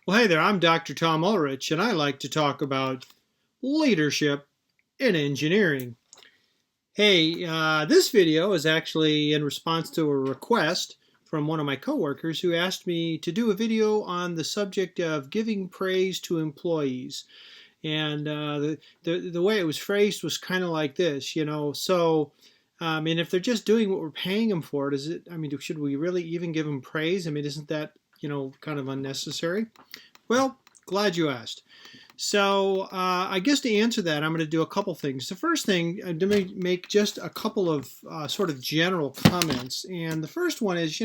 Well, hey there, I'm Dr. Tom Ulrich, and I like to talk about leadership in engineering. Hey, this video is actually in response to a request from one of my coworkers who asked me to do a video on the subject of giving praise to employees. And the way it was phrased was kind of like this, and if they're just doing what we're paying them for, should we really even give them praise? Isn't that, kind of unnecessary? Well, glad you asked. So I guess to answer that, I'm going to do a couple things. The first thing, to make just a couple of sort of general comments. And the first one is,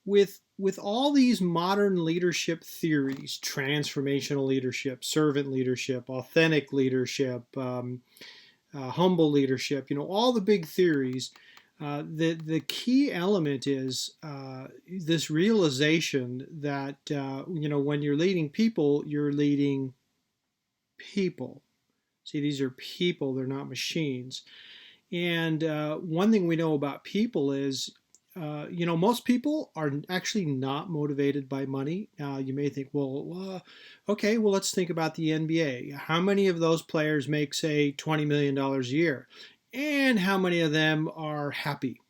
with all these modern leadership theories, transformational leadership, servant leadership, authentic leadership, humble leadership, all the big theories, the key element is this realization that when you're leading people, you're leading people. See, these are people; they're not machines. And one thing we know about people is, most people are actually not motivated by money. Now, you may think, okay, well, let's think about the NBA. How many of those players make, say, $20 million a year? And how many of them are happy?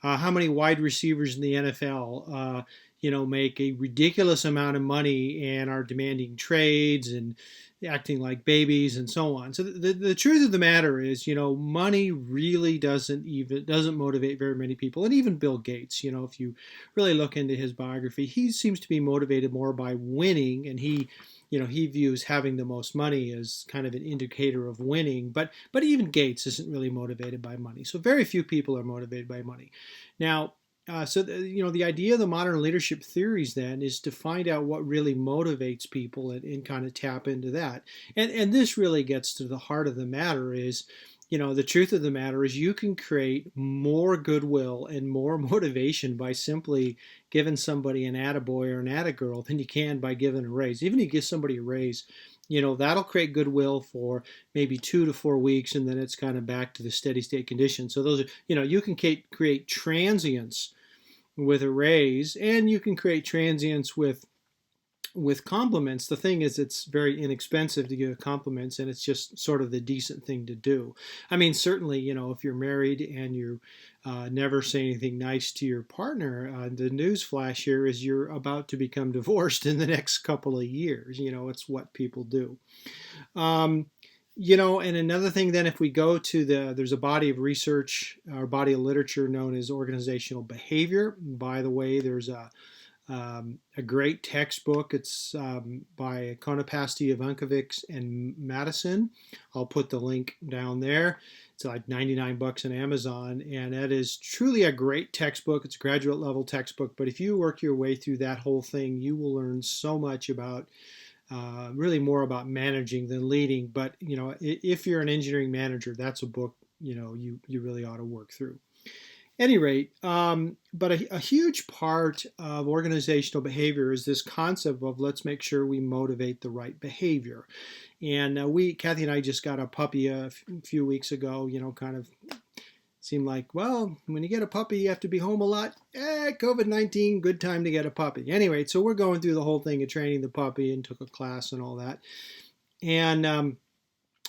How many wide receivers in the NFL, make a ridiculous amount of money and are demanding trades and acting like babies and so on. So the truth of the matter is, money really doesn't motivate very many people. And even Bill Gates, if you really look into his biography, he seems to be motivated more by winning, and he views having the most money as kind of an indicator of winning. But even Gates isn't really motivated by money. So very few people are motivated by money. Now, the idea of the modern leadership theories then is to find out what really motivates people and kind of tap into that. And this really gets to the heart of the matter is, the truth of the matter is you can create more goodwill and more motivation by simply giving somebody an attaboy or an attagirl than you can by giving a raise. Even if you give somebody a raise, that'll create goodwill for maybe 2 to 4 weeks, and then it's kind of back to the steady state condition. So those are, you can create transience with a raise, and you can create transience with compliments. The thing is, it's very inexpensive to give compliments, and it's just sort of the decent thing to do. Certainly, if you're married and you never say anything nice to your partner, the news flash here is you're about to become divorced in the next couple of years. It's what people do. And another thing then, if we go to there's a body of research or body of literature known as organizational behavior. By the way, there's a great textbook. It's by Konopasty, Ivankovic, and Madison. I'll put the link down there. It's like $99 on Amazon, and that is truly a great textbook. It's a graduate level textbook, but if you work your way through that whole thing, you will learn so much about really more about managing than leading. But if you're an engineering manager, that's a book you really ought to work through. Any rate, but a huge part of organizational behavior is this concept of let's make sure we motivate the right behavior. And Kathy and I just got a puppy a few weeks ago, kind of seemed like, well, when you get a puppy, you have to be home a lot. COVID-19, good time to get a puppy. Anyway, so we're going through the whole thing of training the puppy and took a class and all that. And,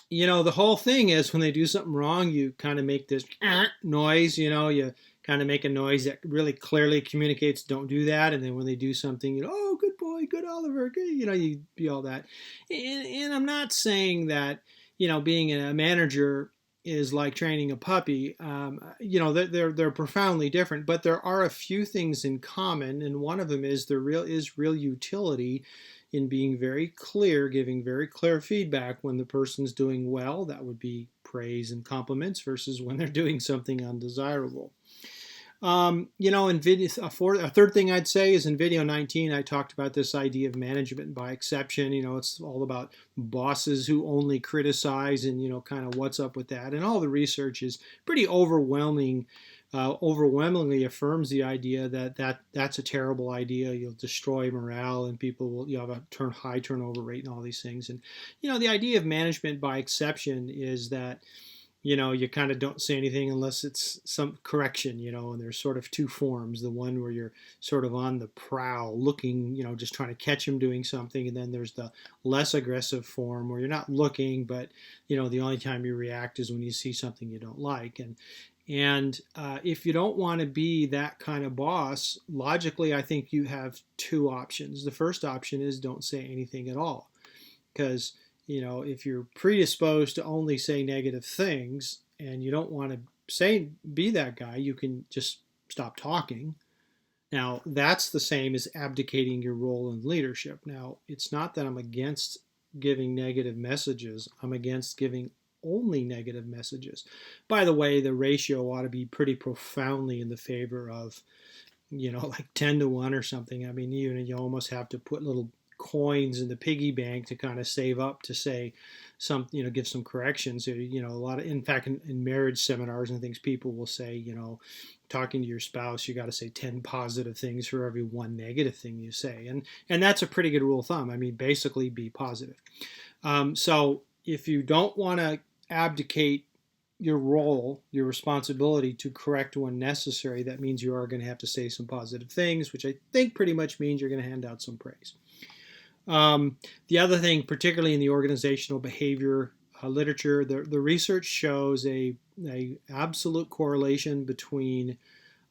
the whole thing is when they do something wrong, you kind of make this noise, you kind of make a noise that really clearly communicates don't do that. And then when they do something, oh, good boy, good Oliver, good, you be all that. And I'm not saying that, being a manager is like training a puppy. They're profoundly different, but there are a few things in common, and one of them is there is real utility in being very clear, giving very clear feedback when the person's doing well. That would be praise and compliments versus when they're doing something undesirable. In video, a third thing I'd say is in video 19, I talked about this idea of management by exception. It's all about bosses who only criticize and, kind of what's up with that. And all the research is pretty overwhelmingly affirms the idea that that's a terrible idea. You'll destroy morale and you'll have a high turnover rate and all these things. And, the idea of management by exception is that you kind of don't say anything unless it's some correction, and there's sort of two forms. The one where you're sort of on the prowl looking, just trying to catch him doing something. And then there's the less aggressive form where you're not looking, but, the only time you react is when you see something you don't like. And if you don't want to be that kind of boss, logically, I think you have two options. The first option is don't say anything at all. Because if you're predisposed to only say negative things and you don't want to be that guy, you can just stop talking. Now, that's the same as abdicating your role in leadership. Now, it's not that I'm against giving negative messages. I'm against giving only negative messages. By the way, the ratio ought to be pretty profoundly in the favor of, like 10 to 1 or something. I mean, you almost have to put little coins in the piggy bank to kind of save up to say some, give some corrections. A lot of, in fact, in marriage seminars and things, people will say, talking to your spouse, you got to say 10 positive things for every one negative thing you say. And that's a pretty good rule of thumb. I mean, basically be positive. So if you don't want to abdicate your role, your responsibility to correct when necessary, that means you are going to have to say some positive things, which I think pretty much means you're going to hand out some praise. The other thing, particularly in the organizational behavior literature, the research shows a absolute correlation between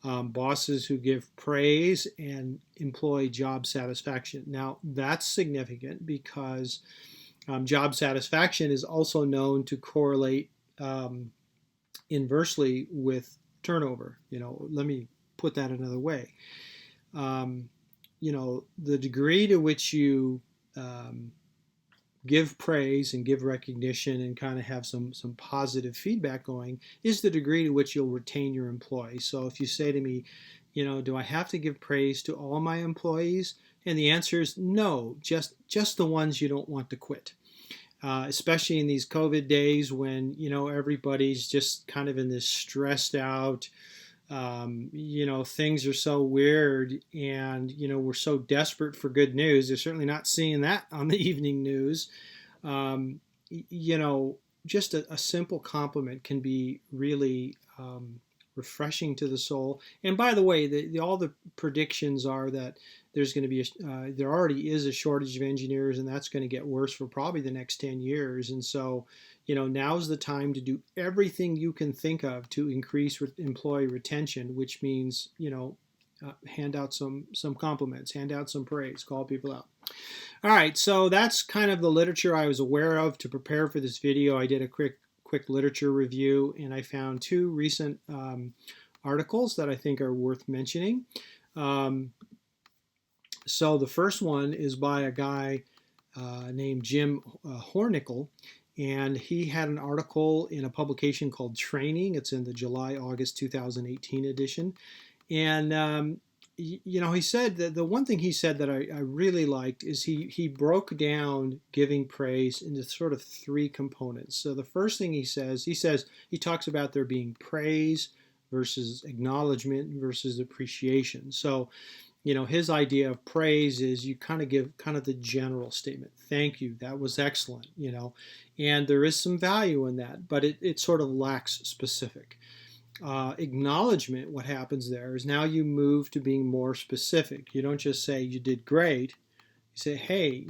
bosses who give praise and employee job satisfaction. Now, that's significant because job satisfaction is also known to correlate inversely with turnover. Let me put that another way. The degree to which you give praise and give recognition and kind of have some positive feedback going is the degree to which you'll retain your employees. So if you say to me, do I have to give praise to all my employees? And the answer is no, just the ones you don't want to quit. Especially in these COVID days when, everybody's just kind of in this stressed out, things are so weird and, we're so desperate for good news. They're certainly not seeing that on the evening news. Just a simple compliment can be really refreshing to the soul. And by the way, all the predictions are that there's going to be there already is a shortage of engineers, and that's going to get worse for probably the next 10 years. And so, now's the time to do everything you can think of to increase employee retention, which means, hand out some compliments, hand out some praise, call people out. All right, so that's kind of the literature I was aware of to prepare for this video. I did a quick literature review, and I found two recent articles that I think are worth mentioning. So the first one is by a guy named Jim Hornickel, and he had an article in a publication called Training. It's in the July-August 2018 edition. And, he said that the one thing he said that I really liked is he broke down giving praise into sort of three components. So the first thing he talks about there being praise versus acknowledgement versus appreciation. So, his idea of praise is you kind of give kind of the general statement. Thank you. That was excellent, and there is some value in that, but it sort of lacks specific. Acknowledgement, what happens there is now you move to being more specific. You don't just say you did great. You say, hey,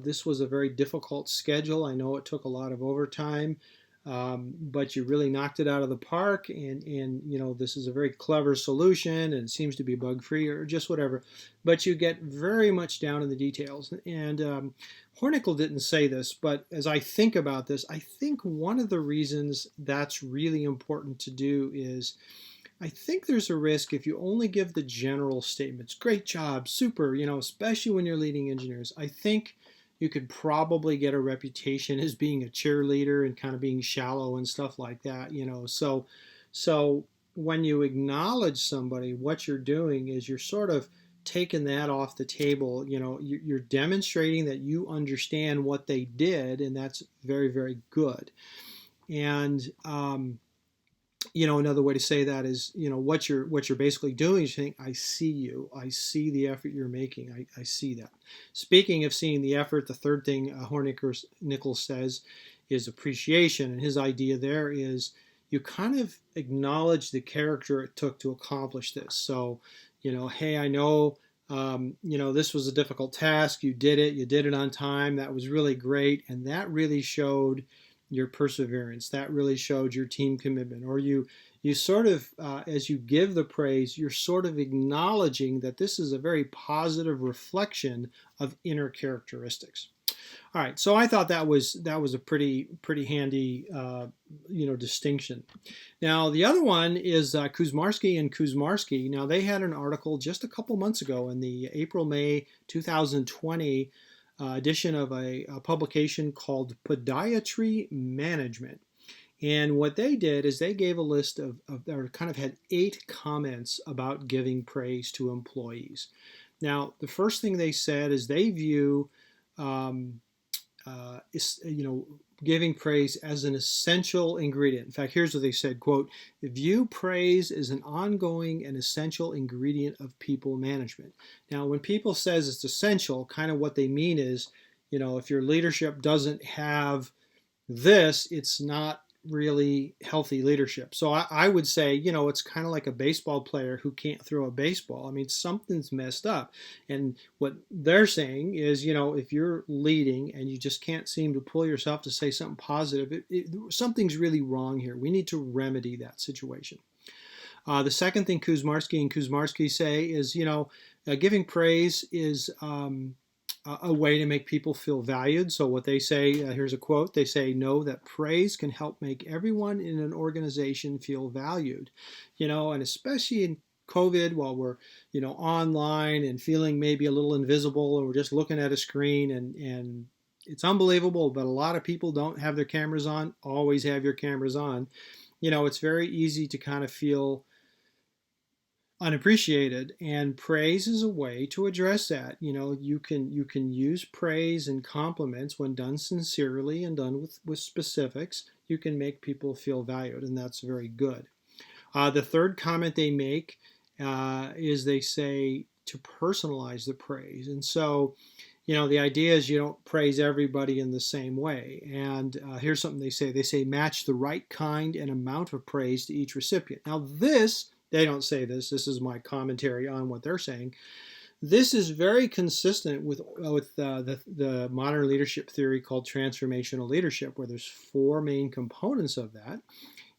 this was a very difficult schedule. I know it took a lot of overtime. But you really knocked it out of the park, and this is a very clever solution, and it seems to be bug-free or just whatever. But you get very much down in the details. And Hornickel didn't say this, but as I think about this, I think one of the reasons that's really important to do is I think there's a risk if you only give the general statements, great job, super, especially when you're leading engineers. I think you could probably get a reputation as being a cheerleader and kind of being shallow and stuff like that, So when you acknowledge somebody, what you're doing is you're sort of taking that off the table. You're demonstrating that you understand what they did, and that's very, very good. And another way to say that is, what you're basically doing is saying, I see you. I see the effort you're making. I see that. Speaking of seeing the effort, the third thing Hornickel says is appreciation. And his idea there is you kind of acknowledge the character it took to accomplish this. So, hey, I know, this was a difficult task. You did it on time. That was really great. And that really showed your perseverance. That really showed your team commitment. Or you sort of, as you give the praise, you're sort of acknowledging that this is a very positive reflection of inner characteristics. All right, so I thought that was a pretty handy distinction. Now the other one is Kuczmarski and Kuczmarski. Now they had an article just a couple months ago in the April-May 2020 edition of a publication called Podiatry Management. And what they did is they gave a list or kind of had 8 comments about giving praise to employees. Now, the first thing they said is they view giving praise as an essential ingredient. In fact, here's what they said, quote, "View praise as an ongoing and essential ingredient of people management." Now, when people says it's essential, kind of what they mean is, if your leadership doesn't have this, it's not really healthy leadership. So I would say, it's kind of like a baseball player who can't throw a baseball. I mean, something's messed up. And what they're saying is, if you're leading and you just can't seem to pull yourself to say something positive, something's really wrong here. We need to remedy that situation. The second thing Kuczmarski and Kuczmarski say is, giving praise is a way to make people feel valued. So what they say, here's a quote, they say, "Know that praise can help make everyone in an organization feel valued." And especially in COVID, while we're, online and feeling maybe a little invisible, or we're just looking at a screen and it's unbelievable, but a lot of people don't have their cameras on. Always have your cameras on. It's very easy to kind of feel unappreciated, and praise is a way to address that. You can use praise and compliments when done sincerely and done with specifics. You can make people feel valued, and that's very good. The third comment they make is they say to personalize the praise. And so, the idea is you don't praise everybody in the same way. And here's something they say. They say match the right kind and amount of praise to each recipient. Now they don't say this. This is my commentary on what they're saying. This is very consistent with the modern leadership theory called transformational leadership, where there's 4 main components of that.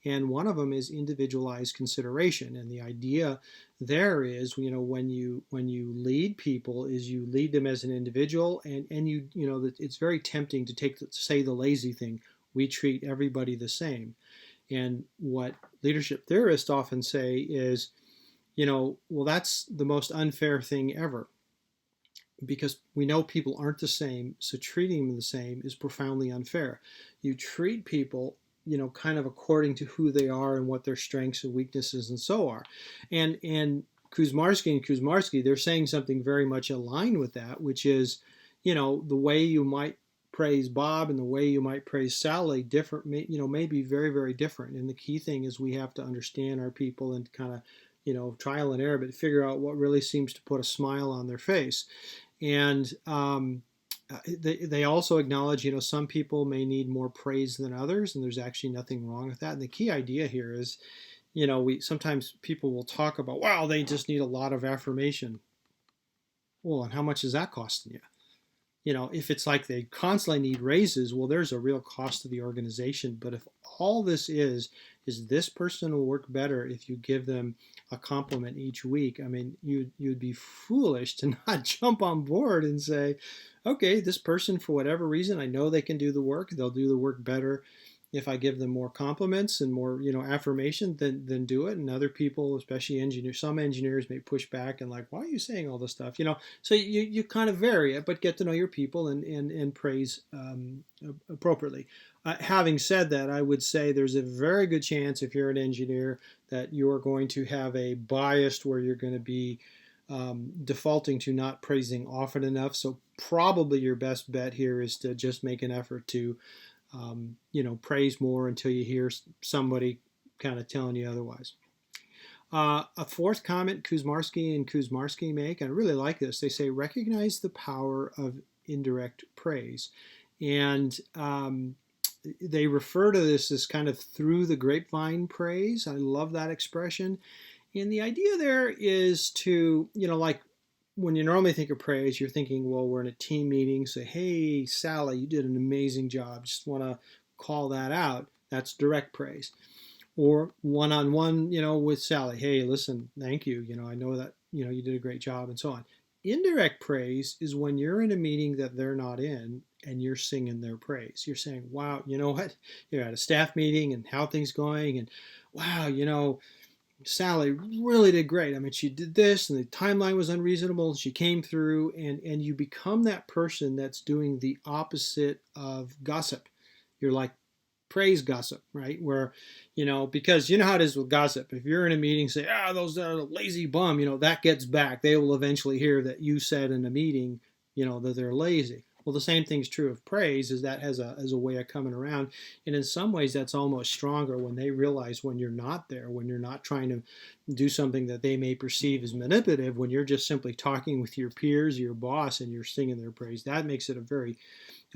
And one of them is individualized consideration. And the idea there is, when you lead people, is you lead them as an individual, and it's very tempting to say the lazy thing. We treat everybody the same. And what leadership theorists often say is, well, that's the most unfair thing ever, because we know people aren't the same, so treating them the same is profoundly unfair. You treat people, kind of according to who they are and what their strengths and weaknesses and so are. And Kuczmarski and Kuczmarski, they're saying something very much aligned with that, which is, the way you might praise Bob and the way you might praise Sally may be very, very different. And the key thing is we have to understand our people and kind of, trial and error, but figure out what really seems to put a smile on their face. And they also acknowledge, some people may need more praise than others, and there's actually nothing wrong with that. And the key idea here is, sometimes people will talk about, wow, they just need a lot of affirmation. Well, and how much is that costing you? If it's like they constantly need raises, well, there's a real cost to the organization. But if all this is this person will work better if you give them a compliment each week, I mean, you'd be foolish to not jump on board and say, okay, this person, for whatever reason, I know they can do the work. They'll do the work better if I give them more compliments and more, affirmation, then do it. And other people, especially engineers, some engineers may push back and like, why are you saying all this stuff? So you kind of vary it, but get to know your people and praise appropriately. Having said that, I would say there's a very good chance if you're an engineer that you're going to have a bias where you're going to be defaulting to not praising often enough. So probably your best bet here is to just make an effort to praise more until you hear somebody kind of telling you otherwise. A fourth comment Kuczmarski and Kuczmarski make, and I really like this, they say recognize the power of indirect praise. And they refer to this as kind of through the grapevine praise. I love that expression. And the idea there is to, like when you normally think of praise, you're thinking, well, we're in a team meeting, say, hey, Sally, you did an amazing job. Just want to call that out. That's direct praise. Or one-on-one, with Sally, hey, listen, thank you. I know that, you did a great job and so on. Indirect praise is when you're in a meeting that they're not in and you're singing their praise. You're saying, wow, you know what? You're at a staff meeting and how things going, and wow, Sally really did great. I mean, she did this and the timeline was unreasonable and she came through, and you become that person that's doing the opposite of gossip. You're like praise gossip, right? Where, because you know how it is with gossip. If you're in a meeting, say, those are lazy bum, that gets back. They will eventually hear that you said in a meeting, that they're lazy. Well, the same thing's true of praise, is that has a way of coming around. And in some ways, that's almost stronger when they realize when you're not there, when you're not trying to do something that they may perceive as manipulative, when you're just simply talking with your peers, your boss, and you're singing their praise. That makes it a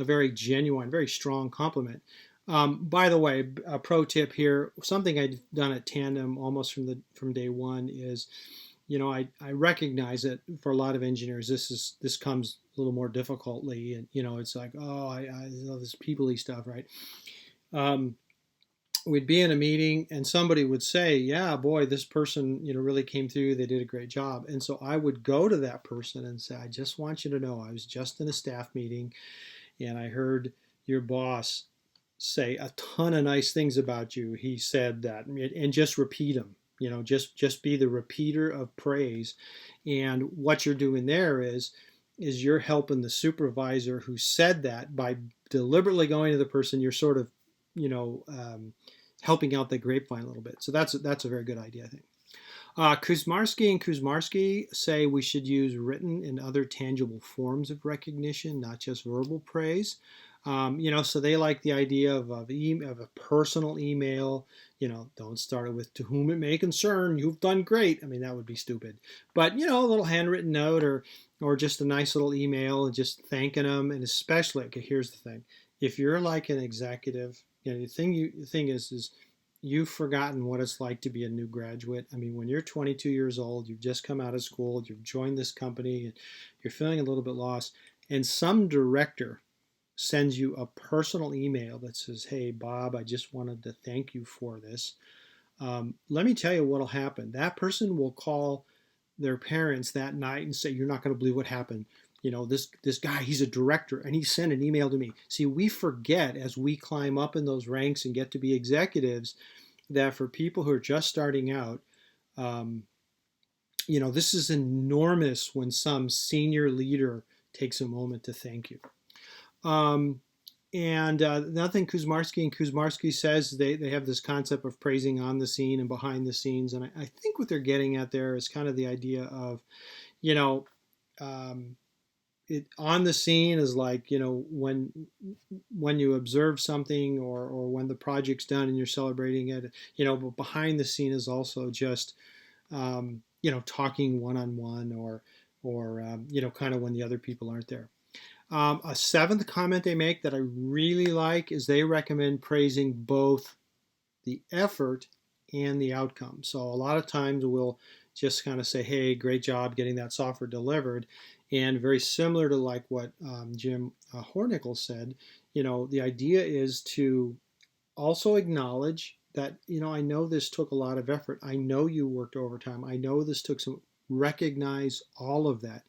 very genuine, very strong compliment. By the way, a pro tip here, something I've done at Tandem almost from day one is, I recognize that for a lot of engineers, this comes a little more difficultly, and it's like, I love this people-y stuff, right? We'd be in a meeting and somebody would say, yeah, boy, this person, really came through. They did a great job. And so I would go to that person and say, I just want you to know, I was just in a staff meeting and I heard your boss say a ton of nice things about you. He said that, and just repeat them. Just be the repeater of praise. And what you're doing there is you're helping the supervisor who said that by deliberately going to the person. You're sort of, helping out the grapevine a little bit. So that's a very good idea, I think. Kuczmarski and Kuczmarski say we should use written and other tangible forms of recognition, not just verbal praise. So they like the idea of a personal email. Don't start it with "to whom it may concern, you've done great." I mean, that would be stupid. But a little handwritten note or just a nice little email and just thanking them. And especially, okay, here's the thing: if you're like an executive, the thing is you've forgotten what it's like to be a new graduate. I mean, when you're 22 years old, you've just come out of school, you've joined this company, and you're feeling a little bit lost, and some director sends you a personal email that says, hey, Bob, I just wanted to thank you for this. Let me tell you what will happen. That person will call their parents that night and say, you're not going to believe what happened. This guy, he's a director, and he sent an email to me. See, we forget as we climb up in those ranks and get to be executives that for people who are just starting out, this is enormous when some senior leader takes a moment to thank you. Nothing Kuczmarski and Kuczmarski says, they have this concept of praising on the scene and behind the scenes. And I think what they're getting at there is kind of the idea of, it on the scene is like, when you observe something or when the project's done and you're celebrating it, but behind the scene is also just, talking one-on-one or kind of when the other people aren't there. A seventh comment they make that I really like is they recommend praising both the effort and the outcome. So a lot of times we'll just kind of say, hey, great job getting that software delivered. And very similar to like what Jim Hornickel said, the idea is to also acknowledge that, I know this took a lot of effort. I know you worked overtime. I know this took some, recognize all of that.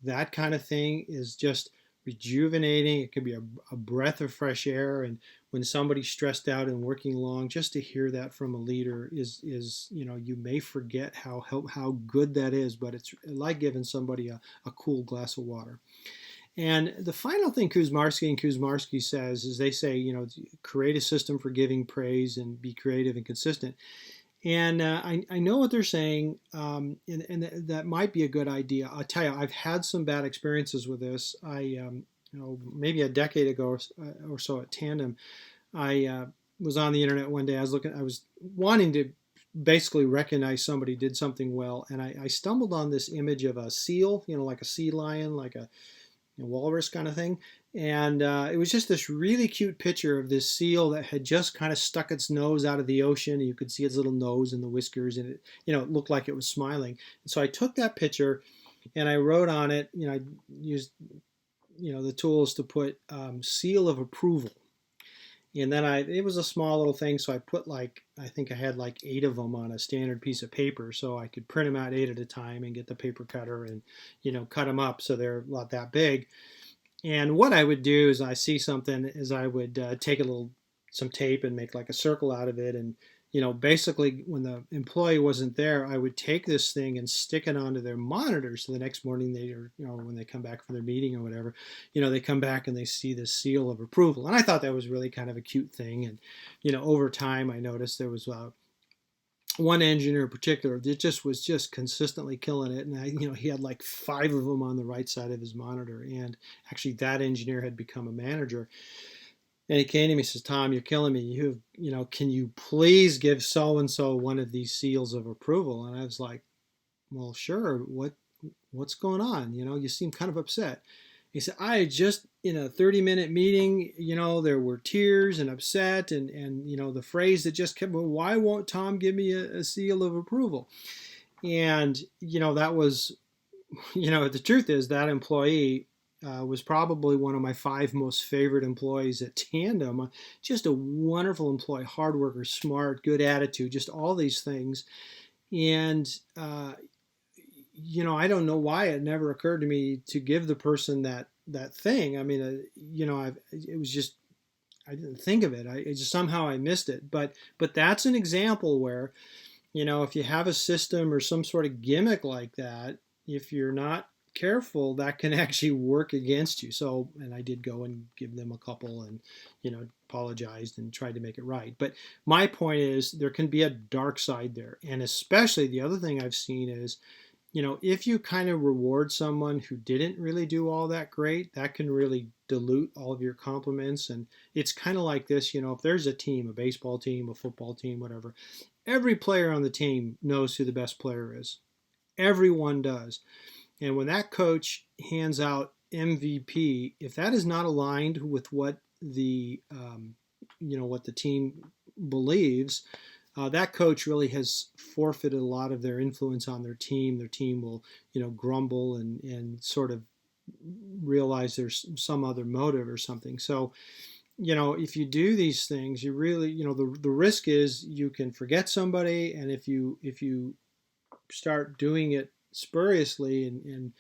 That kind of thing is just rejuvenating. It can be a breath of fresh air. And when somebody's stressed out and working long, just to hear that from a leader is you may forget how good that is, but it's like giving somebody a cool glass of water. And the final thing Kuczmarski and Kuczmarski says is they say, create a system for giving praise and be creative and consistent. And I know what they're saying, and that might be a good idea. I'll tell you, I've had some bad experiences with this. Maybe a decade ago or so at Tandem, I was on the internet one day. I was wanting to basically recognize somebody did something well, and I stumbled on this image of a seal, like a sea lion, like a walrus kind of thing. And it was just this really cute picture of this seal that had just kind of stuck its nose out of the ocean. You could see its little nose and the whiskers, and it looked like it was smiling. And so I took that picture and I wrote on it. I used the tools to put seal of approval. And then it was a small little thing, so I put I think I had 8 of them on a standard piece of paper, so I could print them out 8 at a time and get the paper cutter and, cut them up so they're not that big. And what I would do is I see something is I would take some tape and make a circle out of it. And, basically when the employee wasn't there, I would take this thing and stick it onto their monitor. So the next morning when they come back from their meeting or whatever, they come back and they see this seal of approval. And I thought that was really kind of a cute thing. And, over time I noticed there was one engineer in particular that was just consistently killing it, and he had 5 of them on the right side of his monitor. And actually that engineer had become a manager, and he came to me and says, "Tom, you're killing me. Can you please give so and so one of these seals of approval?" And I was like, "Well, sure. What's going on? You seem kind of upset." He said, "I just in a 30-minute meeting, there were tears and upset, and the phrase that just kept, well, why won't Tom give me a seal of approval?" And that was, the truth is that employee was probably one of my 5 most favorite employees at Tandem. Just a wonderful employee, hard worker, smart, good attitude, just all these things. And I don't know why it never occurred to me to give the person that thing. I mean, it was just, I didn't think of it. Somehow I missed it. But that's an example where, if you have a system or some sort of gimmick like that, if you're not careful, that can actually work against you. So, and I did go and give them a couple and, apologized and tried to make it right. But my point is there can be a dark side there. And especially the other thing I've seen is, if you kind of reward someone who didn't really do all that great, that can really dilute all of your compliments. And it's kind of like this, if there's a team, a baseball team, a football team, whatever, every player on the team knows who the best player is. Everyone does. And when that coach hands out MVP, if that is not aligned with what the team believes, that coach really has forfeited a lot of their influence on their team. Their team will, grumble and sort of realize there's some other motive or something. So, if you do these things, you really, the risk is you can forget somebody, and if you start doing it spuriously and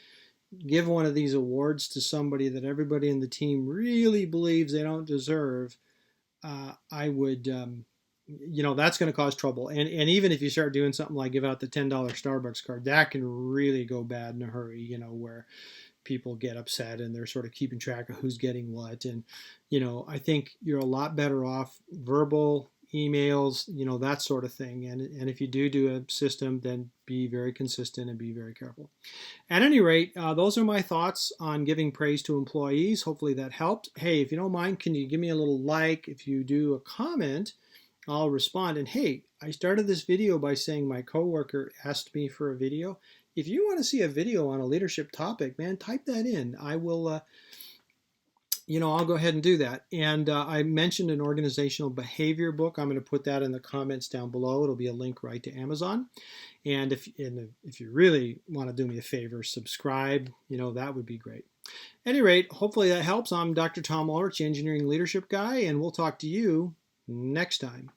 give one of these awards to somebody that everybody in the team really believes they don't deserve, I would, that's going to cause trouble. And even if you start doing something like give out the $10 Starbucks card, that can really go bad in a hurry, where people get upset and they're sort of keeping track of who's getting what. And, I think you're a lot better off verbal, emails, that sort of thing. And if you do a system, then be very consistent and be very careful. At any rate, those are my thoughts on giving praise to employees. Hopefully that helped. Hey, if you don't mind, can you give me a little like? If you do a comment, I'll respond. And hey, I started this video by saying my coworker asked me for a video. If you want to see a video on a leadership topic, man, type that in. I will I'll go ahead and do that. And I mentioned an organizational behavior book. I'm going to put that in the comments down below. It'll be a link right to Amazon. And if you really want to do me a favor, subscribe. That would be great. At any rate, hopefully that helps. I'm Dr. Tom Ulrich, Engineering Leadership Guy, and we'll talk to you next time.